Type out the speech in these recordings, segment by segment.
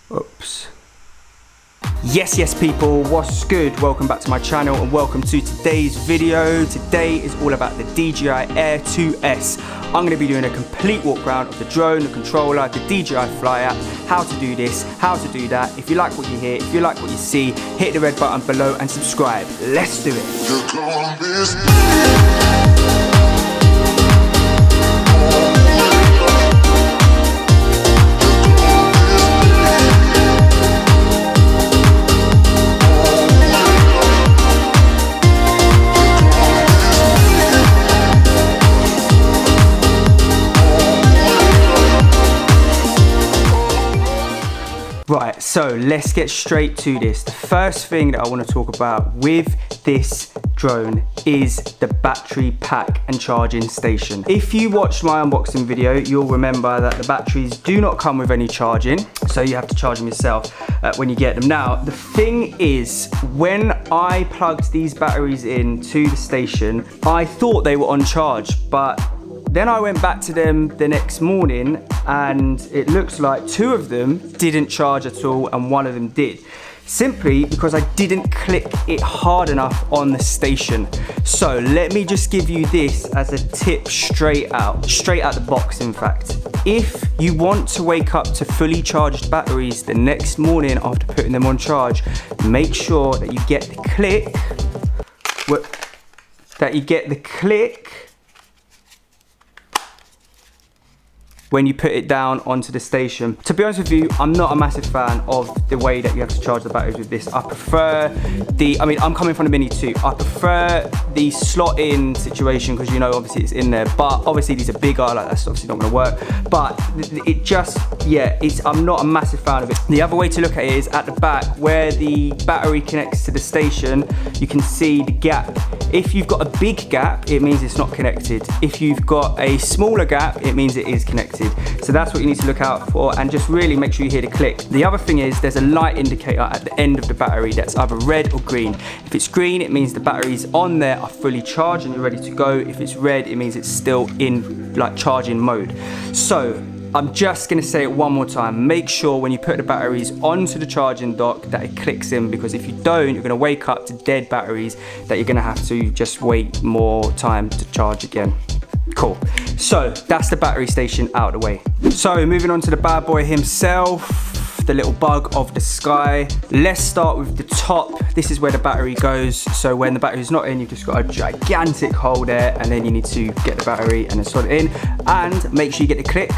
Oops. Yes people, what's good? Welcome back to my channel and welcome to today's video. Today is all about the DJI Air 2S. I'm going to be doing a complete walk around of the drone, the controller, the DJI Fly app, how to do this, how to do that. If you like what you hear, if you like what you see, hit the red button below and subscribe. Let's do it. Right, so let's get straight to this. The first thing that I want to talk about with this drone is the battery pack and charging station. If you watched my unboxing video, you'll remember that the batteries do not come with any charging, so you have to charge them yourself when you get them. Now, the thing is, when I plugged these batteries in to the station, I thought they were on charge, but then I went back to them the next morning and it looks like 2 of them didn't charge at all and 1 of them did. Simply because I didn't click it hard enough on the station. So let me just give you this as a tip straight out the box in fact. If you want to wake up to fully charged batteries the next morning after putting them on charge, make sure that you get the click when you put it down onto the station. To be honest with you, I'm not a massive fan of the way that you have to charge the batteries with this. I prefer I'm coming from the Mini 2. I prefer the slot in situation because, you know, obviously it's in there, but obviously these are bigger, like that's obviously not gonna work. But it just, yeah, I'm not a massive fan of it. The other way to look at it is at the back where the battery connects to the station, you can see the gap. If you've got a big gap, it means it's not connected. If you've got a smaller gap, it means it is connected. So that's what you need to look out for, and just really make sure you hear the click. The other thing is there's a light indicator at the end of the battery that's either red or green. If it's green, it means the batteries on there are fully charged and you're ready to go. If it's red, it means it's still in like charging mode. So I'm just gonna say it one more time. Make sure when you put the batteries onto the charging dock that it clicks in, because if you don't, you're gonna wake up to dead batteries that you're gonna have to just wait more time to charge again. Cool. So that's the battery station out of the way. So moving on to the bad boy himself, the little bug of the sky. Let's start with the top. This is where the battery goes. So when the battery's not in, you've just got a gigantic hole there, and then you need to get the battery and then slot it in, and make sure you get the click.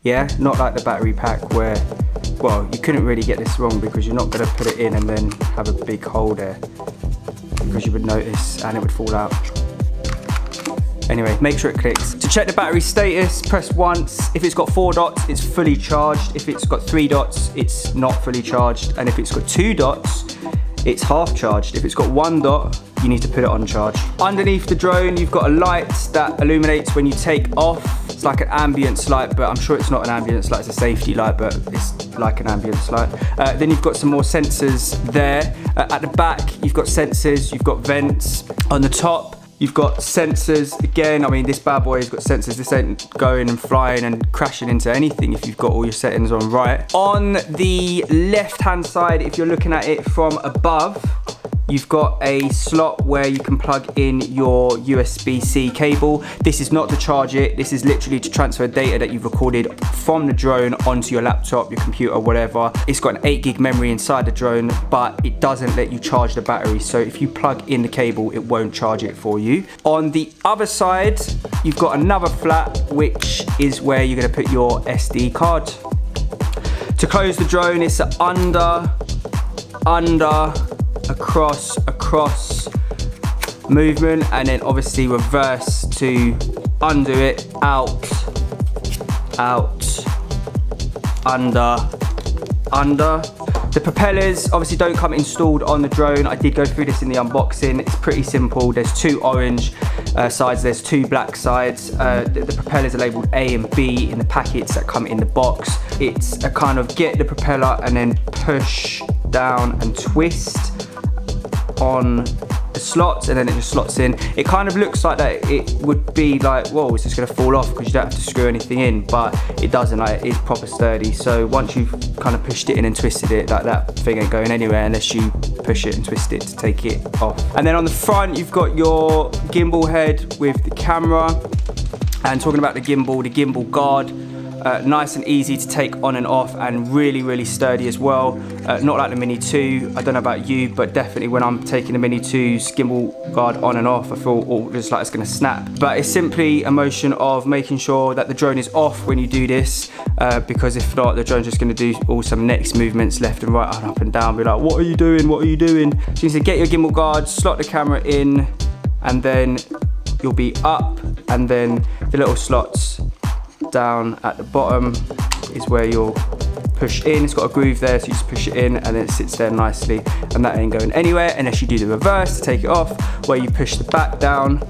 Yeah, not like the battery pack where, well, you couldn't really get this wrong because you're not gonna put it in and then have a big hole there, because you would notice and it would fall out. Anyway, make sure it clicks. To check the battery status, press once. If it's got 4 dots, it's fully charged. If it's got 3 dots, it's not fully charged. And if it's got 2 dots, it's half charged. If it's got 1 dot, you need to put it on charge. Underneath the drone, you've got a light that illuminates when you take off. It's like an ambience light, but I'm sure it's not an ambience light, it's a safety light, but it's like an ambience light. Then you've got some more sensors there. At the back, you've got sensors, you've got vents. On the top, you've got sensors. Again, I mean, this bad boy has got sensors. This ain't going and flying and crashing into anything if you've got all your settings on right. On the left-hand side, if you're looking at it from above, you've got a slot where you can plug in your USB-C cable. This is not to charge it. This is literally to transfer data that you've recorded from the drone onto your laptop, your computer, whatever. It's got an 8 gig memory inside the drone, but it doesn't let you charge the battery. So if you plug in the cable, it won't charge it for you. On the other side, you've got another flap, which is where you're gonna put your SD card. To close the drone, it's an under, across movement, and then obviously reverse to undo it, out, under. The propellers obviously don't come installed on the drone. I did go through this in the unboxing. It's pretty simple. There's 2 orange sides, there's 2 black sides. The propellers are labeled A and B in the packets that come in the box. It's a kind of get the propeller and then push down and twist on the slots, and then it just slots in. It kind of looks like that it would be like, whoa, it's just gonna fall off because you don't have to screw anything in, but it doesn't. Like, it's proper sturdy. So once you've kind of pushed it in and twisted it, like, that thing ain't going anywhere unless you push it and twist it to take it off. And then on the front, you've got your gimbal head with the camera. And talking about the gimbal guard, nice and easy to take on and off, and really, really sturdy as well. Not like the Mini 2, I don't know about you, but definitely when I'm taking the Mini 2's gimbal guard on and off, I feel just like it's gonna snap. But it's simply a motion of making sure that the drone is off when you do this, because if not, the drone's just gonna do all some next movements left and right and up and down, be like, what are you doing, what are you doing? So you need to get your gimbal guard, slot the camera in, and then you'll be up, and then the little slots down at the bottom is where you'll push in. It's got a groove there, so you just push it in and then it sits there nicely, and that ain't going anywhere unless you do the reverse to take it off, where you push the back down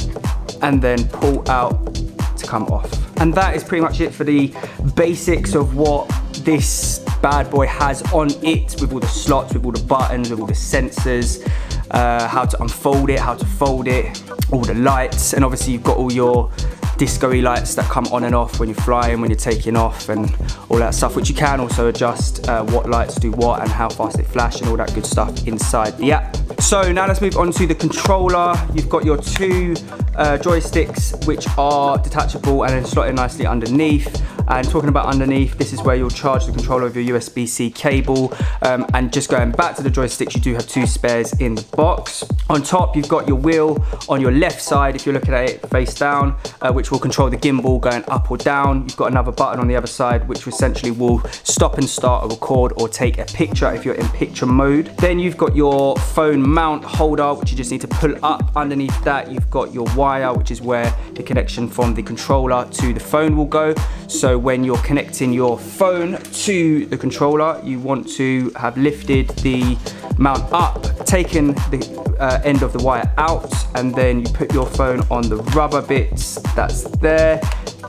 and then pull out to come off. And that is pretty much it for the basics of what this bad boy has on it, with all the slots, with all the buttons, with all the sensors, how to unfold it, how to fold it, all the lights, and obviously you've got all your disco-y lights that come on and off when you're flying, when you're taking off, and all that stuff, which you can also adjust what lights do what and how fast they flash and all that good stuff inside the app. So now let's move on to the controller. You've got your two joysticks, which are detachable and then slotted nicely underneath. And talking about underneath, this is where you'll charge the controller with your USB-C cable. And just going back to the joysticks, you do have two spares in the box. On top, you've got your wheel on your left side, if you're looking at it face down, which will control the gimbal going up or down. You've got another button on the other side, which essentially will stop and start a record or take a picture if you're in picture mode. Then you've got your phone mount holder, which you just need to pull up. Underneath that, you've got your wire, which is where the connection from the controller to the phone will go. So when you're connecting your phone to the controller, you want to have lifted the mount up, taken the end of the wire out, and then you put your phone on the rubber bits that's there,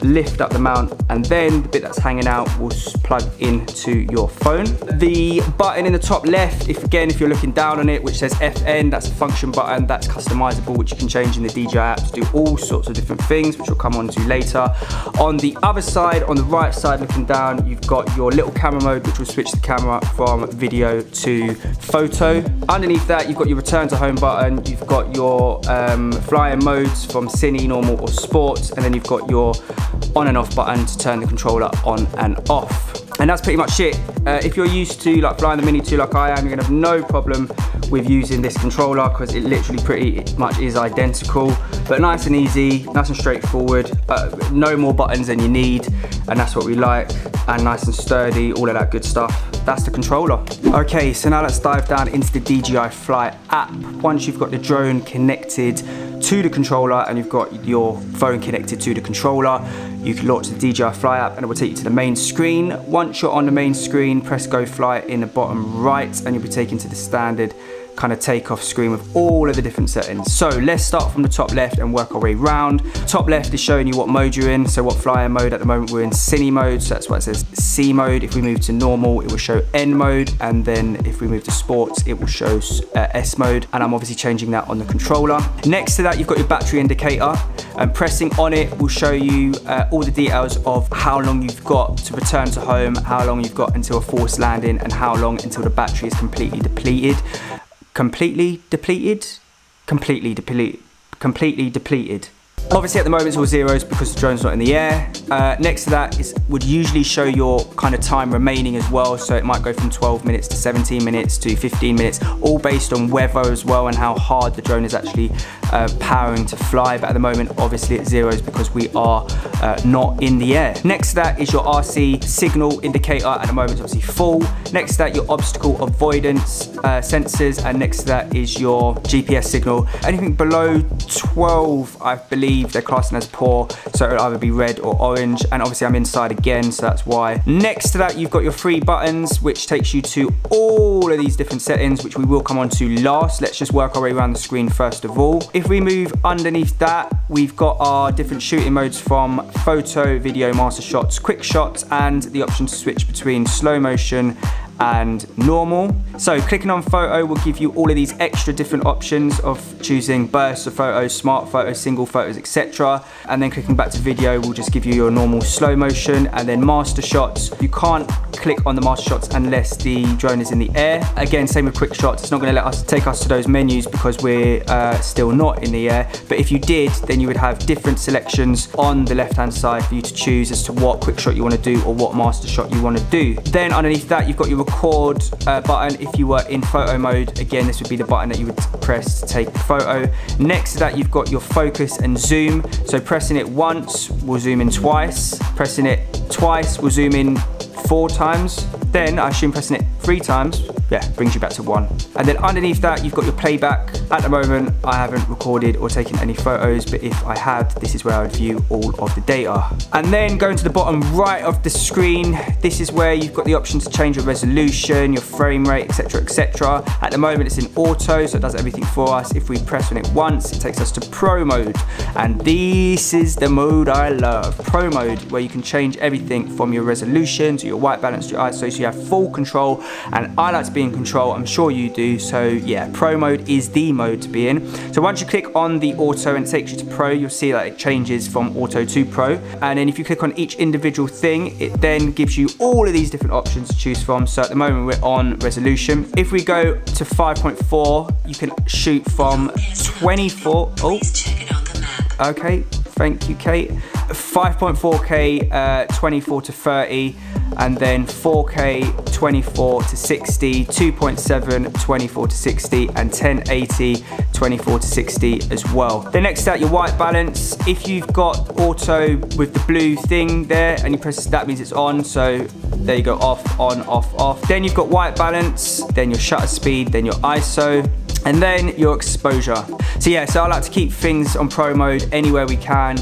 lift up the mount, and then the bit that's hanging out will plug into your phone. The button in the top left, if you're looking down on it, which says FN, that's a function button that's customizable, which you can change in the DJI app to do all sorts of different things, which we'll come on to later. On the other side, on the right side looking down, you've got your little camera mode, which will switch the camera from video to photo. Underneath that, you've got your return to home button, you've got your flying modes from Cine, normal or sports, and then you've got your on and off button to turn the controller on and off. And that's pretty much it. If you're used to like flying the Mini 2 like I am, you're gonna have no problem with using this controller because it literally pretty much is identical, but nice and easy, nice and straightforward, no more buttons than you need, and that's what we like, and nice and sturdy, all of that good stuff. That's the controller. Okay, so now let's dive down into the DJI Fly app. Once you've got the drone connected to the controller and you've got your phone connected to the controller, you can launch the DJI Fly app and it will take you to the main screen. Once you're on the main screen, press Go Fly in the bottom right and you'll be taken to the standard kind of takeoff screen with all of the different settings. So let's start from the top left and work our way round. Top left is showing you what mode you're in. So what flying mode. At the moment we're in Cine mode, so that's why it says C mode. If we move to normal, it will show N mode, and then if we move to sports, it will show S mode, and I'm obviously changing that on the controller. Next to that, you've got your battery indicator, and pressing on it will show you all the details of how long you've got to return to home, how long you've got until a forced landing, and how long until the battery is completely depleted. Completely depleted. Obviously at the moment it's all zeros because the drone's not in the air. Next to that would usually show your kind of time remaining as well, so it might go from 12 minutes to 17 minutes to 15 minutes, all based on weather as well and how hard the drone is actually powering to fly. But at the moment obviously it's zeros because we are not in the air. Next to that is your RC signal indicator. At the moment it's obviously full. Next to that, your obstacle avoidance sensors, and next to that is your GPS signal. Anything below 12, I believe they're classing as poor, so it'll either be red or orange, and obviously I'm inside again, so that's why. Next to that, you've got your 3 buttons, which takes you to all of these different settings, which we will come on to last. Let's just work our way around the screen first of all. If we move underneath that, we've got our different shooting modes from photo, video, master shots, quick shots, and the option to switch between slow motion and normal. So clicking on photo will give you all of these extra different options of choosing bursts of photos, smart photos, single photos, etc. And then clicking back to video will just give you your normal slow motion, and then master shots. You can't click on the master shots unless the drone is in the air. Again, same with quick shots. It's not going to let us take us to those menus because we're still not in the air. But if you did, then you would have different selections on the left hand side for you to choose as to what quick shot you want to do or what master shot you want to do. Then underneath that, you've got your record button. If you were in photo mode, again, this would be the button that you would press to take the photo. Next to that, you've got your focus and zoom. So pressing it once will zoom in twice. Pressing it twice will zoom in 4 times. Then I assume pressing it 3 times, yeah, brings you back to 1. And then underneath that, you've got your playback. At the moment, I haven't recorded or taken any photos, but if I had, this is where I would view all of the data. And then going to the bottom right of the screen, this is where you've got the option to change your resolution, your frame rate, etc, etc. At the moment, it's in auto, so it does everything for us. If we press on it once, it takes us to pro mode. And this is the mode I love, pro mode, where you can change everything from your resolution to your white balance to your ISO, so you have full control. And I like to be in control, I'm sure you do. So yeah, pro mode is the mode to be in. So once you click on the auto and it takes you to pro, you'll see that it changes from auto to pro. And then if you click on each individual thing, it then gives you all of these different options to choose from. So at the moment we're on resolution. If we go to 5.4, you can shoot from 24. Oh, okay, thank you, Kate. 5.4K, 24 to 30, and then 4K, 24 to 60, 2.7, 24 to 60, and 1080, 24 to 60 as well. Then next out, your white balance. If you've got auto with the blue thing there and you press, that means it's on. So there you go, off, on, off, off. Then you've got white balance, then your shutter speed, then your ISO, and then your exposure. So yeah, so I like to keep things on pro mode anywhere we can.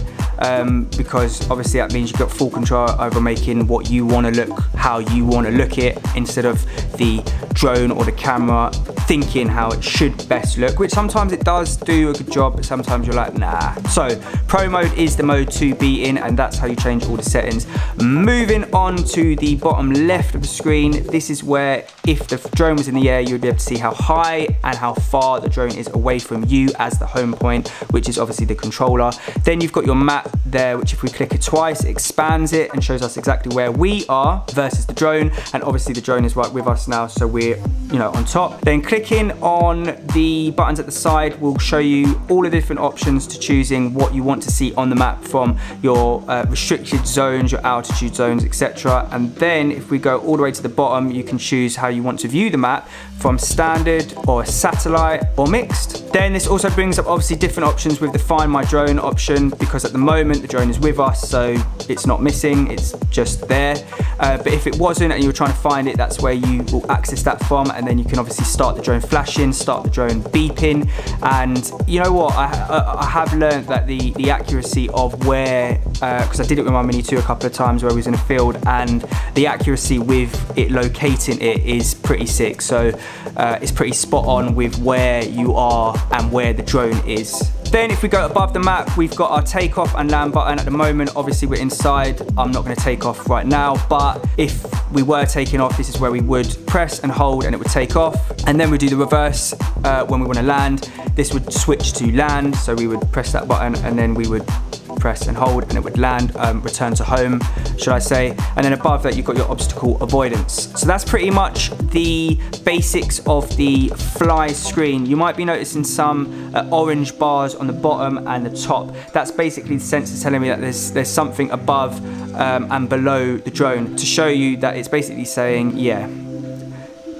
Because obviously that means you've got full control over making what you want to look, how you want to look it, instead of the drone or the camera thinking how it should best look, which sometimes it does do a good job, but sometimes you're like, nah. So pro mode is the mode to be in, and that's how you change all the settings. Moving on to the bottom left of the screen, this is where if the drone was in the air, you would be able to see how high and how far the drone is away from you as the home point, which is obviously the controller. Then you've got your map there, which if we click it twice, it expands it and shows us exactly where we are versus the drone. And obviously the drone is right with us now, so we're, you know, on top. Then clicking on the buttons at the side will show you all the different options to choosing what you want to see on the map, from your restricted zones, your altitude zones, etc. And then if we go all the way to the bottom, you can choose how you want to view the map, from standard or satellite or mixed. Then this also brings up obviously different options with the Find My Drone option, because at the moment the drone is with us, so it's not missing, it's just there. But if it wasn't and you were trying to find it, that's where you will access that from, and then you can obviously start the drone flashing, start the drone beeping. And you know what, I have learned that the accuracy of where, because I did it with my Mini 2 a couple of times where we was in a field, and the accuracy with it locating it is pretty sick. So it's pretty spot on with where you are and where the drone is. Then if we go above the map, we've got our takeoff and land button. At the moment, obviously we're inside. I'm not going to take off right now, but if we were taking off, this is where we would press and hold and it would take off. And then we do the reverse when we want to land. This would switch to land, so we would press that button and then we would press and hold and it would land, return to home, should I say. And then above that, you've got your obstacle avoidance. So that's pretty much the basics of the fly screen. You might be noticing some orange bars on the bottom and the top. That's basically the sensor telling me that there's something above and below the drone, to show you that it's basically saying, yeah,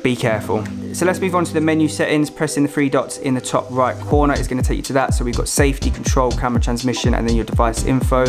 be careful. So let's move on to the menu settings. Pressing the 3 dots in the top right corner is going to take you to that. So we've got safety, control, camera transmission, and then your device info.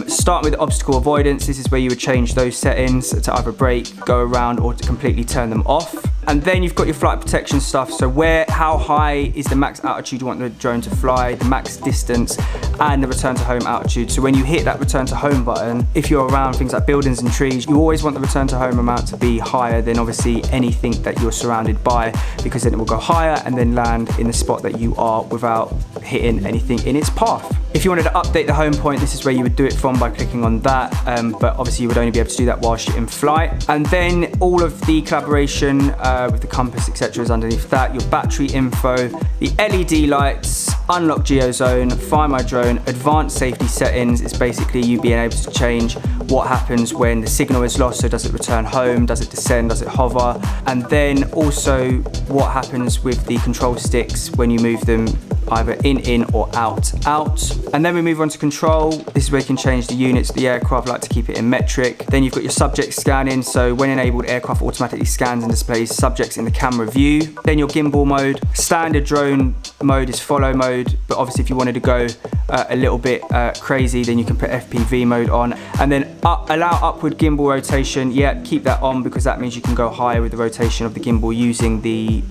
Starting with obstacle avoidance, this is where you would change those settings to either brake, go around, or to completely turn them off. And then you've got your flight protection stuff. So how high is the max altitude you want the drone to fly, the max distance, and the return to home altitude. So when you hit that return to home button, if you're around things like buildings and trees, you always want the return to home amount to be higher than obviously anything that you're surrounded by, because then it will go higher and then land in the spot that you are without hitting anything in its path. If you wanted to update the home point, this is where you would do it from, by clicking on that, but obviously you would only be able to do that whilst you're in flight. And then all of the collaboration with the compass, etc. is underneath that. Your battery info, the LED lights, unlock geozone, find my drone, advanced safety settings is basically you being able to change what happens when the signal is lost. So does it return home, does it descend, does it hover? And then also what happens with the control sticks when you move them either in or out. And then we move on to control. This is where you can change the units of the aircraft. I like to keep it in metric. Then you've got your subject scanning. So when enabled, aircraft automatically scans and displays subjects in the camera view. Then your gimbal mode. Standard drone mode is follow mode, but obviously if you wanted to go a little bit crazy, then you can put FPV mode on. And then allow upward gimbal rotation. Yeah, keep that on, because that means you can go higher with the rotation of the gimbal using the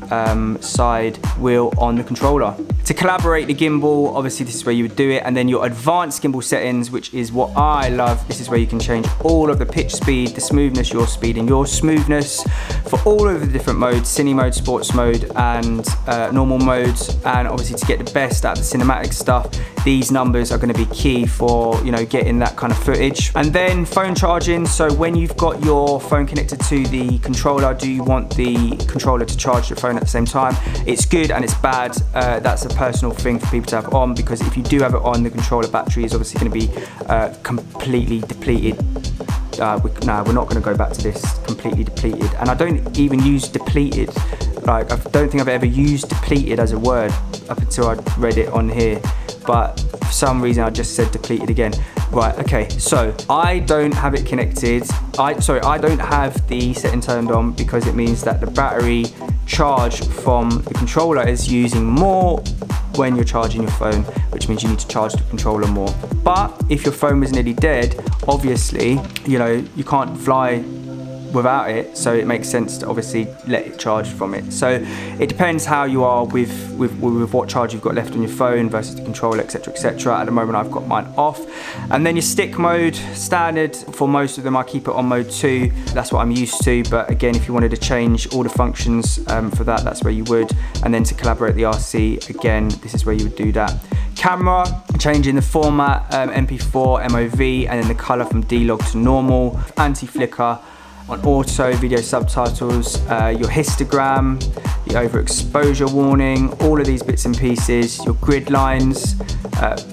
side wheel on the controller. To collaborate the gimbal, obviously this is where you would do it. And then your advanced gimbal settings, which is what I love. This is where you can change all of the pitch speed, the smoothness, your speed and your smoothness for all of the different modes, cine mode, sports mode and normal modes. And obviously to get the best out of the cinematic stuff, these numbers are going to be key for, you know, getting that kind of footage. And then phone charging. So when you've got your phone connected to the controller, do you want the controller to charge the phone at the same time? It's good and it's bad. That's a personal thing for people to have on, because if you do have it on, the controller battery is obviously going to be completely depleted. No, we're not going to go back to this, completely depleted. And I don't even use depleted. Like, I don't think I've ever used depleted as a word up until I read it on here, but for some reason I just said depleted again. Right, okay, so I don't have it connected. I don't have the setting turned on, because it means that the battery charge from the controller is using more when you're charging your phone, which means you need to charge the controller more. But if your phone was nearly dead, obviously, you know, you can't fly without it, so it makes sense to obviously let it charge from it. So it depends how you are with what charge you've got left on your phone versus the controller, etc, etc. At the moment I've got mine off. And then your stick mode, standard for most of them. I keep it on mode 2, that's what I'm used to, but again, if you wanted to change all the functions for that, that's where you would. And then to collaborate the RC, again, this is where you would do that. Camera, changing the format, MP4, MOV, and then the color from D-Log to normal, anti-flicker, on auto, video subtitles, your histogram, the overexposure warning, all of these bits and pieces, your grid lines,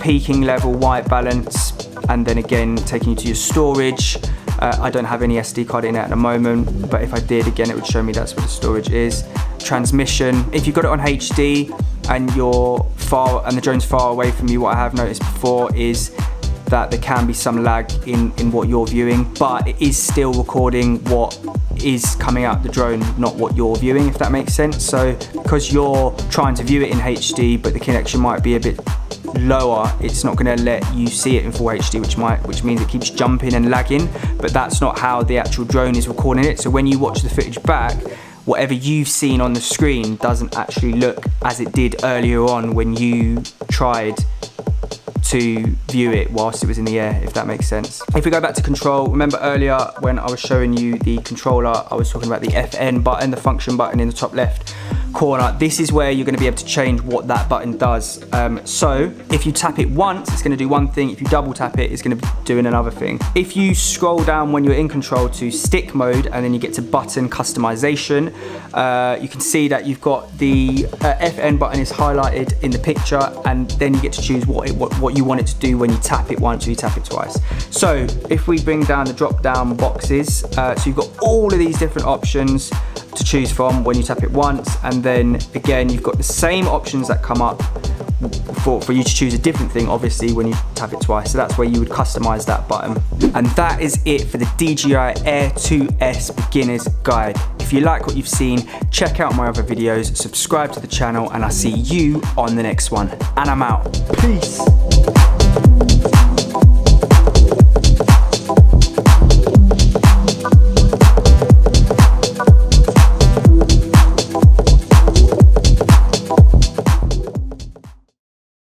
peaking level, white balance, and then again taking you to your storage. I don't have any SD card in it at the moment, but if I did, again, it would show me that's where the storage is. Transmission, if you've got it on HD and you're far and the drone's far away from you, what I have noticed before is that there can be some lag in what you're viewing, but it is still recording what is coming out the drone, not what you're viewing, if that makes sense. So because you're trying to view it in HD, but the connection might be a bit lower, it's not going to let you see it in full HD, which means it keeps jumping and lagging, but that's not how the actual drone is recording it. So when you watch the footage back, whatever you've seen on the screen doesn't actually look as it did earlier on when you tried to view it whilst it was in the air, if that makes sense. If we go back to control, remember earlier when I was showing you the controller, I was talking about the FN button, the function button in the top left corner. This is where you're going to be able to change what that button does. So if you tap it once, it's going to do one thing. If you double tap it, it's going to be doing another thing. If you scroll down when you're in control to stick mode, and then you get to button customization, you can see that you've got the FN button is highlighted in the picture, and then you get to choose what you want it to do when you tap it once or you tap it twice. So if we bring down the drop down boxes, so you've got all of these different options to choose from when you tap it once, and then again you've got the same options that come up for you to choose a different thing, obviously, when you tap it twice. So that's where you would customize that button. And that is it for the DJI Air 2S Beginner's Guide. If you like what you've seen, check out my other videos, subscribe to the channel, and I'll see you on the next one. And I'm out. Peace.